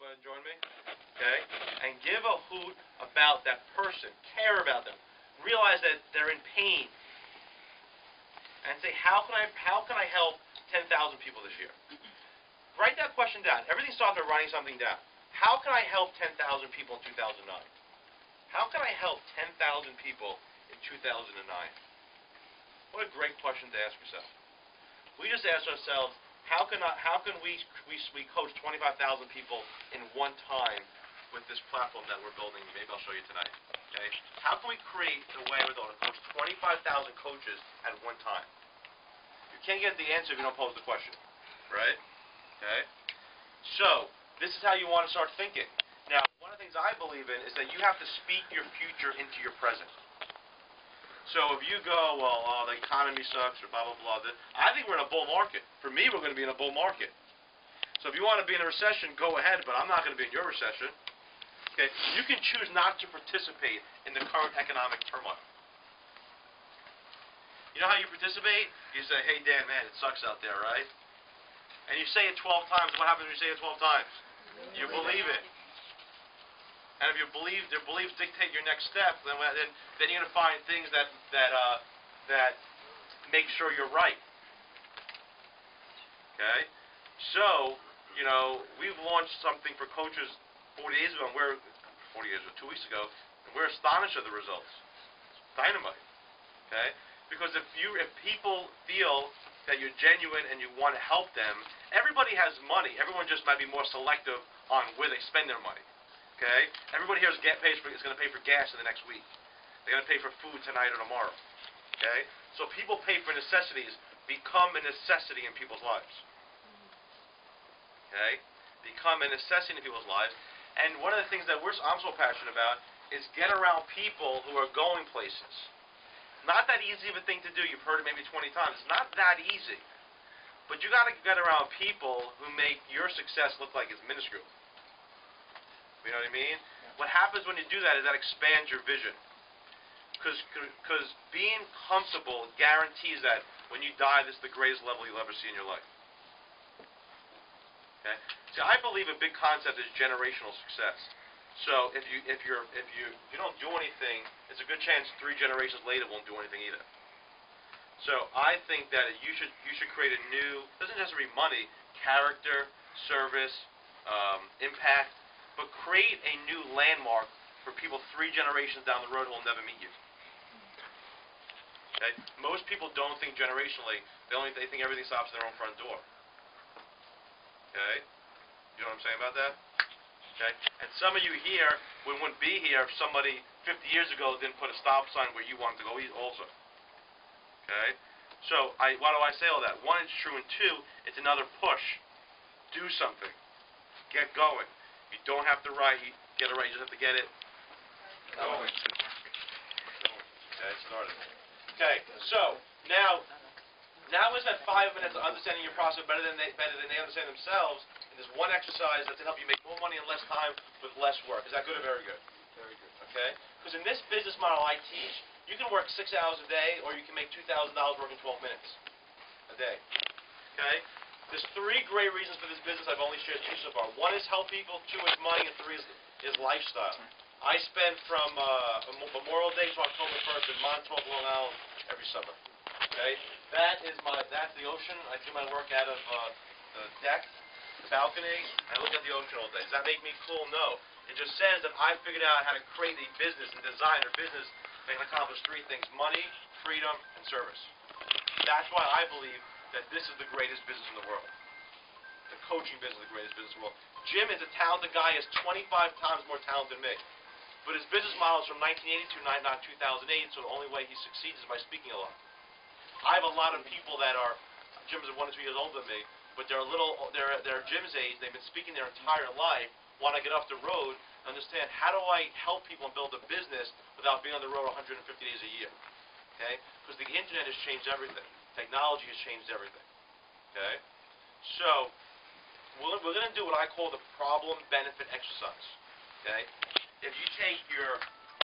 everybody join me? Okay? And give a hoot about that person. Care about them. Realize that they're in pain. And say, how can I help 10,000 people this year? Write that question down. Everything starts by writing something down. How can I help 10,000 people in 2009? How can I help 10,000 people in 2009? What a great question to ask yourself. We just asked ourselves, how can we coach 25,000 people in one time with this platform that we're building? Maybe I'll show you tonight. Okay? How can we create a way we're going to coach 25,000 coaches at one time? You can't get the answer if you don't pose the question, right? Okay? So, this is how you want to start thinking. Now, one of the things I believe in is that you have to speak your future into your present. So if you go, well, the economy sucks or blah, blah, blah, I think we're in a bull market. For me, we're going to be in a bull market. So if you want to be in a recession, go ahead, but I'm not going to be in your recession. Okay? You can choose not to participate in the current economic turmoil. You know how you participate? You say, hey, Dan, man, it sucks out there, right? And you say it 12 times. What happens when you say it 12 times? You believe it. And if your beliefs dictate your next step, then you're going to find things that make sure you're right. Okay? So, you know, we've launched something for coaches 2 weeks ago, and we're astonished at the results. It's dynamite. Okay? Because if people feel that you're genuine and you want to help them, everybody has money. Everyone just might be more selective on where they spend their money. Okay? Everybody here is going to pay for gas in the next week. They're going to pay for food tonight or tomorrow. Okay? So people pay for necessities become a necessity in people's lives. Okay? Become a necessity in people's lives. And one of the things that I'm so passionate about is get around people who are going places. Not that easy of a thing to do. You've heard it maybe 20 times. It's not that easy. But you got to get around people who make your success look like it's minuscule. You know what I mean? Yeah. What happens when you do that is that expands your vision. Because being comfortable guarantees that when you die, this is the greatest level you'll ever see in your life. Okay? See, I believe a big concept is generational success. So if you don't do anything, it's a good chance 3 generations later won't do anything either. So I think that you should create a new, doesn't necessarily be money, character, service, impact, but create a new landmark for people 3 generations down the road who will never meet you. Okay? Most people don't think generationally. They think everything stops at their own front door. Okay? You know what I'm saying about that? Okay? And some of you here wouldn't be here if somebody 50 years ago didn't put a stop sign where you wanted to go also. Okay? So why do I say all that? 1, it's true, and 2, it's another push. Do something. Get going. You don't have to get it right. You just have to get it going. Okay, started. Okay, so now is that 5 minutes of understanding your process better than they understand themselves. And there's one exercise that's to help you make more money in less time with less work. Is that good or very good? Very good. Okay? Because in this business model I teach, you can work 6 hours a day, or you can make $2,000 working 12 minutes a day. Okay? There's 3 great reasons for this business. I've only shared 2 so far. 1 is help people, 2 is money, and 3 is lifestyle. I spend from Memorial Day to October 1st in Montauk, Long Island every summer. Okay? That's the ocean. I do my work out of the deck, the balcony, and I look at the ocean all day. Does that make me cool? No. It just says that I figured out how to create a business and design a business that can accomplish 3 things: money, freedom, and service. That's why I believe that this is the greatest business in the world. The coaching business is the greatest business in the world. Jim is a talented guy. He has 25 times more talent than me. But his business model is from 1982, not 2008, so the only way he succeeds is by speaking a lot. I have a lot of people that are, Jim's 1 or 2 years older than me, but they're Jim's age, they've been speaking their entire life, want to get off the road, understand how do I help people and build a business without being on the road 150 days a year. Okay? Because the internet has changed everything. Technology has changed everything. Okay? So, we're going to do what I call the problem benefit exercise. Okay? If you take your